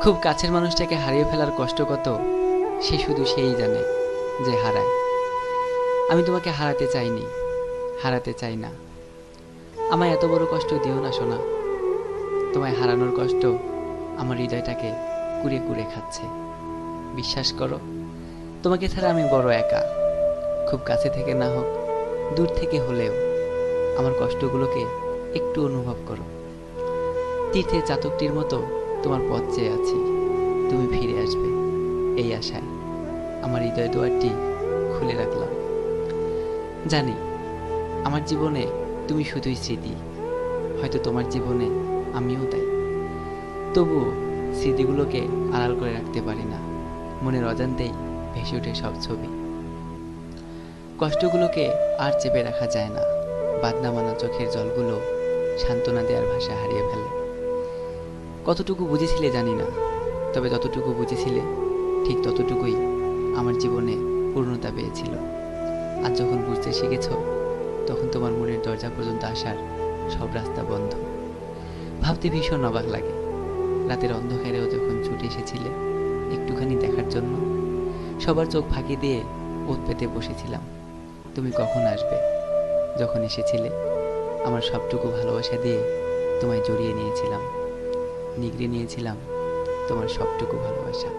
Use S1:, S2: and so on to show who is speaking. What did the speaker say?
S1: খুব কাছের মানুষটাকে হারিয়ে ফেলার কষ্ট কত সে শুধু সেই জানে যে হারায়। আমি তোমাকে হারাতে চাইনি, হারাতে চাই না। আমায় এত বড় কষ্ট দিও না সোনা। তোমায় হারানোর কষ্ট আমার হৃদয়টাকে কুড়ে কুড়ে খাচ্ছে। বিশ্বাস করো, তোমাকে ছাড়া আমি বড় একা। খুব কাছে থেকে না হোক, দূর থেকে হলেও আমার কষ্টগুলোকে একটু অনুভব করো। তীর্থের চাতকটির মতো তোমার পথ চেয়ে আছি, তুমি ফিরে আসবে এই আশায় আমার হৃদয় দুয়ারটি খুলে রাখলাম। জানি আমার জীবনে তুমি শুধুই স্মৃতি, হয়তো তোমার জীবনে আমিও তাই। তবুও স্মৃতিগুলোকে আড়াল করে রাখতে পারি না, মনের অজান্তেই ভেসে ওঠে সব ছবি। কষ্টগুলোকে আর চেপে রাখা যায় না, বাদনা মানা চোখের জলগুলো সান্ত্বনা দেওয়ার ভাষা হারিয়ে ফেলে। কতটুকু বুঝেছিলে জানি না, তবে যতটুকু বুঝেছিলে ঠিক ততটুকুই আমার জীবনে পূর্ণতা পেয়েছিল। আর যখন বুঝতে শিখেছ, তখন তোমার মনের দরজা পর্যন্ত আসার সব রাস্তা বন্ধ। ভাবতে ভীষণ অবাক লাগে, রাতের অন্ধকারেও যখন ছুটে এসেছিলে একটুখানি দেখার জন্য, সবার চোখ ফাঁকি দিয়ে ওত পেতে বসেছিলাম তুমি কখন আসবে। যখন এসেছিলে আমার সবটুকু ভালোবাসা দিয়ে তোমায় জড়িয়ে নিয়েছিলাম, নিগড়ে নিয়েছিলাম তোমার সবটুকু ভালোবাসা।